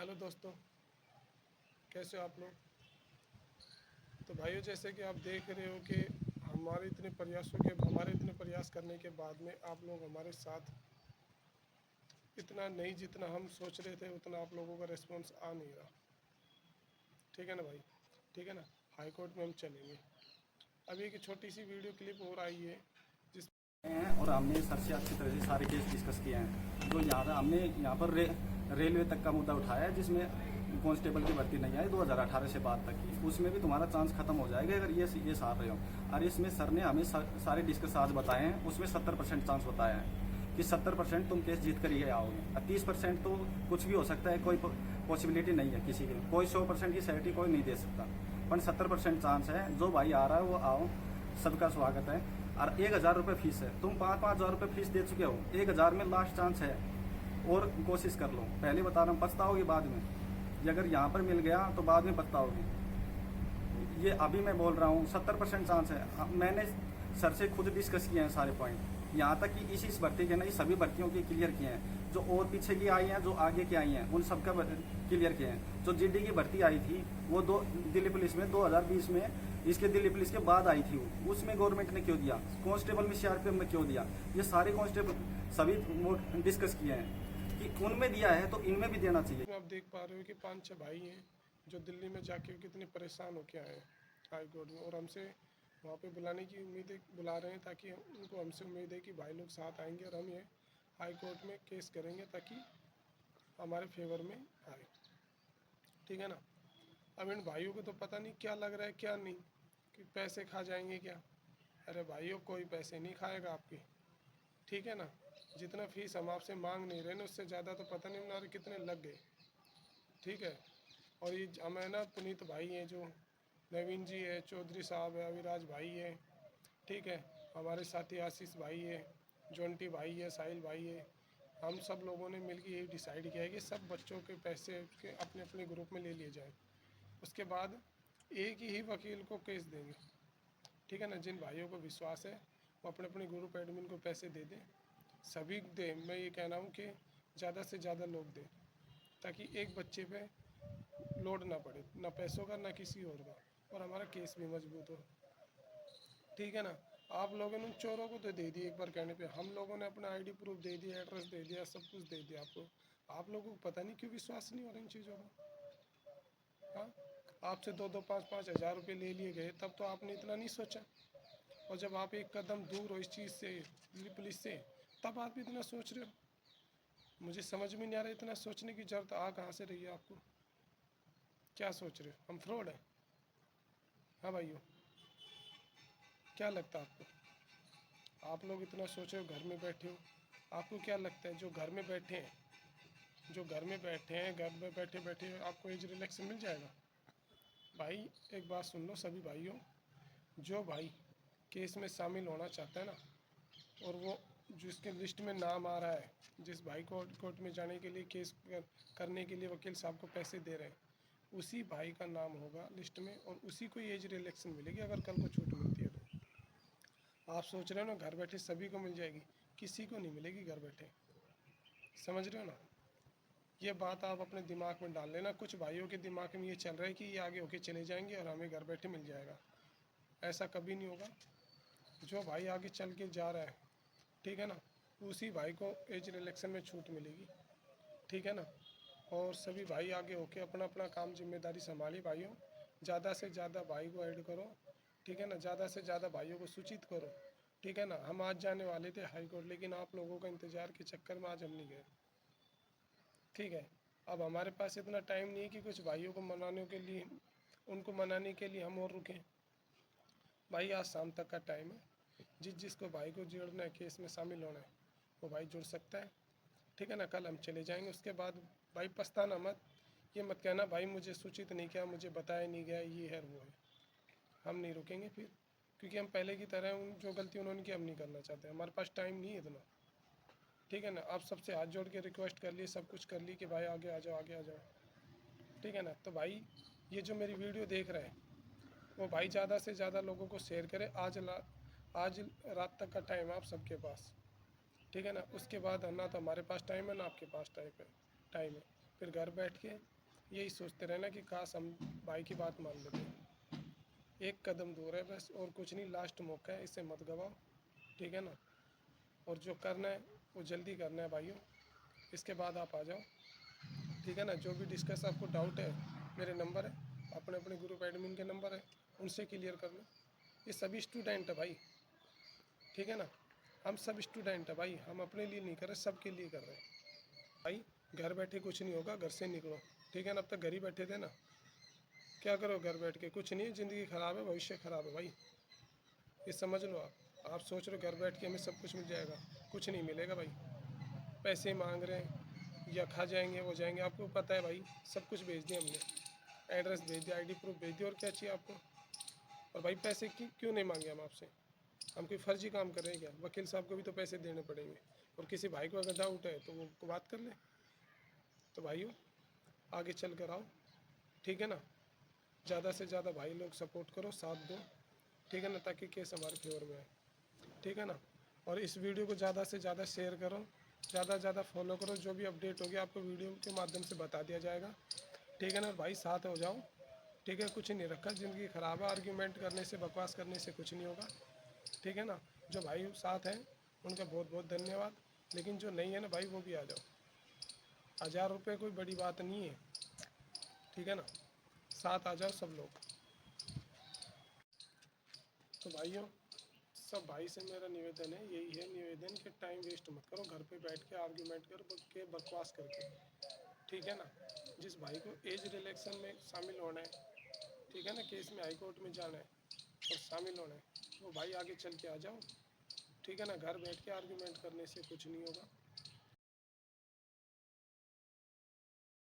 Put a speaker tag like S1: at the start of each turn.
S1: Hello दोस्तों, कैसे हो आप लोग। तो भाइयों, जैसे कि आप देख रहे हो कि हमारे इतने प्रयास करने के बाद में आप लोग हमारे साथ इतना नहीं, जितना हम सोच रहे थे उतना आप लोगों का रिस्पॉन्स आ नहीं रहा। ठीक है ना भाई, ठीक है ना। हाई कोर्ट में हम चलेंगे। अभी एक छोटी सी वीडियो क्लिप और आई है जिस
S2: हैं और हमने सर से अच्छी तरह से सारे केस डिस्कस किए हैं। जो हमने यहाँ पर रेलवे तक का मुद्दा उठाया है, जिसमें कांस्टेबल की भर्ती नहीं आई 2018 से बाद तक की। उसमें भी तुम्हारा चांस खत्म हो जाएगा अगर ये सार रहे हो। और इसमें सर ने हमें सारे डिस्कस आज बताए हैं। उसमें 70% चांस बताया है कि 70% तुम केस जीत कर ही आओगे। और 30% तो कुछ भी हो सकता है, कोई पॉसिबिलिटी नहीं है किसी की। कोई 100% की सर्टी कोई नहीं दे सकता, पर 70% चांस है। जो भाई आ रहा है वो आओ, सबका स्वागत है। और 1,000 रुपये फीस है। तुम 5,000 रुपये फीस दे चुके हो, 1,000 में लास्ट चांस है। और कोशिश कर लो। पहले बता रहा हूँ, पछताओगे बाद में। ये अगर यहाँ पर मिल गया तो बाद में पछताओगे। ये अभी मैं बोल रहा हूँ 70% चांस है। मैंने सर से खुद डिस्कस किए हैं सारे पॉइंट, यहाँ तक कि इस भर्ती के नहीं, सभी भर्तियों के क्लियर किए हैं। जो और पीछे की आई हैं, जो आगे की आई हैं, उन सबका क्लियर किए हैं। जो जीडी की भर्ती आई थी वो दिल्ली पुलिस में 2020 में, इसके दिल्ली पुलिस के बाद आई थी उसमें गवर्नमेंट ने क्यों दिया? कांस्टेबल में सीआरपीएफ में क्यों दिया? ये सारे कांस्टेबल सभी डिस्कस किए हैं कि उनमें दिया है तो इनमें भी देना चाहिए।
S1: आप देख पा रहे हो कि 5-6 भाई हैं जो दिल्ली में जाके कितने परेशान होके आए हैं हाई कोर्ट में, और हमसे वहाँ पे बुलाने की उम्मीद बुला रहे हैं, ताकि उनको हमसे उम्मीद है कि भाई लोग साथ आएंगे और हम ये हाई कोर्ट में केस करेंगे ताकि हमारे फेवर में आए। ठीक है ना। अब इन भाइयों को तो पता नहीं क्या लग रहा है क्या नहीं, कि पैसे खा जाएंगे क्या। अरे भाइयों, कोई पैसे नहीं खाएगा आपके। ठीक है ना। जितना फीस हम आपसे मांग नहीं रहे ना, उससे ज़्यादा तो पता नहीं हमारे कितने लग गए। ठीक है। और ये हमें ना पुनीत भाई हैं, जो नवीन जी है, चौधरी साहब है, अविराज भाई है। ठीक है। हमारे साथी आशीष भाई है, जोंटी भाई है, साहिल भाई है। हम सब लोगों ने मिलकर यही डिसाइड किया है कि सब बच्चों के पैसे के अपने अपने ग्रुप में ले लिए जाएं। उसके बाद एक ही वकील को केस देंगे। ठीक है ना। जिन भाइयों को विश्वास है वो अपने अपने ग्रुप एडमिन को पैसे दे दें, सभी दें। मैं ये कह रहा हूँ कि ज़्यादा से ज़्यादा लोग दें, ताकि एक बच्चे पे लोड ना पड़े, ना पैसों का ना किसी और का, और हमारा केस भी मजबूत हो। ठीक है ना। आप लोगों ने उन चोरों को तो दे दिया एक बार कहने पे, हम लोगों ने अपना आईडी प्रूफ दे दिया, एड्रेस दे दिया, सब कुछ दे दिया आपको। आप लोगों को पता नहीं क्यों विश्वास नहीं हो रहा इन चीज़ों का। हाँ, आपसे 2-5 हज़ार रुपये ले लिए गए, तब तो आपने इतना नहीं सोचा। और जब आप एक कदम दूर हो इस चीज़ से, दिल्ली पुलिस से, तब आप इतना सोच रहे हो। मुझे समझ में नहीं आ रहा इतना सोचने की जरूरत आ कहाँ से रही है आपको। क्या सोच रहे हो हम फ्रॉड हैं? हाँ भाइयों, क्या लगता है आपको? आप लोग इतना सोच रहे हो, घर में बैठे हो। आपको क्या लगता है जो घर में बैठे हैं, घर में बैठे बैठे आपको एज रिलैक्स मिल जाएगा? भाई एक बात सुन लो सभी भाइयों, जो भाई केस में शामिल होना चाहता है ना, और वो जिसके लिस्ट में नाम आ रहा है, जिस भाई को कोर्ट में जाने के लिए केस करने के लिए वकील साहब को पैसे दे रहे हैं, उसी भाई का नाम होगा लिस्ट में, और उसी को एज रिलैक्सन मिलेगी अगर कल को छूट मिलती है तो। आप सोच रहे हो ना घर बैठे सभी को मिल जाएगी, किसी को नहीं मिलेगी घर बैठे। समझ रहे हो ना। ये बात आप अपने दिमाग में डाल लेना। कुछ भाइयों के दिमाग में ये चल रहा है कि ये आगे होके चले जाएंगे और हमें घर बैठे मिल जाएगा। ऐसा कभी नहीं होगा। जो भाई आगे चल के जा रहा है, ठीक है ना, उसी भाई को एज रिलैक्सन में छूट मिलेगी। ठीक है ना। और सभी भाई आगे होके अपना अपना काम जिम्मेदारी संभालिए भाइयों। ज़्यादा से ज़्यादा भाई को ऐड करो। ठीक है ना। ज़्यादा से ज़्यादा भाइयों को सूचित करो। ठीक है ना। हम आज जाने वाले थे हाई कोर्ट, लेकिन आप लोगों का इंतज़ार के चक्कर में आज हम नहीं गए। ठीक है। अब हमारे पास इतना टाइम नहीं है कि कुछ भाइयों को मनाने के लिए, उनको मनाने के लिए हम और रुकें। भाई आज शाम तक का टाइम है। जिसको भाई को जोड़ना है, केस में शामिल होना है, वो भाई जुड़ सकता है। ठीक है ना। कल हम चले जाएंगे। उसके बाद भाई पछताना मत। ये मत कहना भाई मुझे सूचित नहीं किया, मुझे बताया नहीं गया, ये है वो है। हम नहीं रुकेंगे फिर, क्योंकि हम पहले की तरह उन जो गलती उन्होंने की हम नहीं करना चाहते। हमारे पास टाइम नहीं है इतना। ठीक है ना। आप सबसे हाथ जोड़ के रिक्वेस्ट कर लिए, सब कुछ कर ली कि भाई आगे आ जाओ, आगे आ जाओ। ठीक है ना। तो भाई ये जो मेरी वीडियो देख रहे हैं, वो भाई ज़्यादा से ज़्यादा लोगों को शेयर करें। आज रात तक का टाइम है आप सबके पास। ठीक है ना। उसके बाद ना तो हमारे पास टाइम है, ना आपके पास टाइम है। फिर घर बैठ के यही सोचते रहना कि काश हम भाई की बात मान लेते। एक कदम दूर है बस, और कुछ नहीं, लास्ट मौका है, इसे मत गवाओ, ठीक है ना। और जो करना है वो जल्दी करना है भाइयों, इसके बाद आप आ जाओ, ठीक है ना। जो भी डिस्कस आपको डाउट है, मेरे नंबर है, अपने अपने ग्रुप एडमिन के नंबर है, उनसे क्लियर कर लो। ये सभी स्टूडेंट है भाई, ठीक है ना। हम सब स्टूडेंट है भाई, हम अपने लिए नहीं कर रहे, सबके लिए कर रहे हैं भाई। घर बैठे कुछ नहीं होगा, घर से निकलो, ठीक है ना। अब तक घर ही बैठे थे ना, क्या करो घर बैठ के, कुछ नहीं है, ज़िंदगी ख़राब है, भविष्य ख़राब है भाई, ये समझ लो। आप सोच रहे हो घर बैठ के हमें सब कुछ मिल जाएगा, कुछ नहीं मिलेगा भाई। पैसे मांग रहे हैं या खा जाएंगे वो जाएंगे, आपको पता है भाई, सब कुछ भेज दिया हमने, एड्रेस भेज दिया, आईडी प्रूफ भेज दिया, और क्या चाहिए आपको। और भाई पैसे क्यों नहीं मांगे हम आपसे, हम कोई फर्जी काम कर रहे हैं क्या। वकील साहब को भी तो पैसे देने पड़ेंगे, और किसी भाई को अगर डाउट है तो वो बात कर ले। तो भाइयों आगे चल कर आओ, ठीक है ना। ज़्यादा से ज़्यादा भाई लोग सपोर्ट करो, साथ दो, ठीक है ना, ताकि केस हमारे फेवर में आए, ठीक है ना। और इस वीडियो को ज़्यादा से ज़्यादा शेयर करो, ज़्यादा से ज़्यादा फॉलो करो, जो भी अपडेट होगी आपको वीडियो के माध्यम से बता दिया जाएगा, ठीक है ना भाई। साथ हो जाओ, ठीक है, कुछ नहीं रखा, ज़िंदगी ख़राब है, आर्ग्यूमेंट करने से, बकवास करने से कुछ नहीं होगा, ठीक है ना। जो भाई साथ हैं उनका बहुत बहुत धन्यवाद, लेकिन जो नहीं है ना भाई, वो भी आ जाओ। 1000 रुपये कोई बड़ी बात नहीं है, ठीक है ना, साथ आ जाओ सब लोग। तो भाइयों, सब भाई से मेरा निवेदन है, यही है निवेदन कि टाइम वेस्ट मत करो घर पे बैठ के आर्ग्यूमेंट के बकवास करके, ठीक है ना। जिस भाई को एज रिलेक्शन में शामिल होना है, ठीक है ना, केस में हाई कोर्ट में जाना है और शामिल होना है, वो भाई आगे चल के आ जाओ, ठीक है ना। घर बैठ के आर्ग्यूमेंट करने से कुछ नहीं होगा।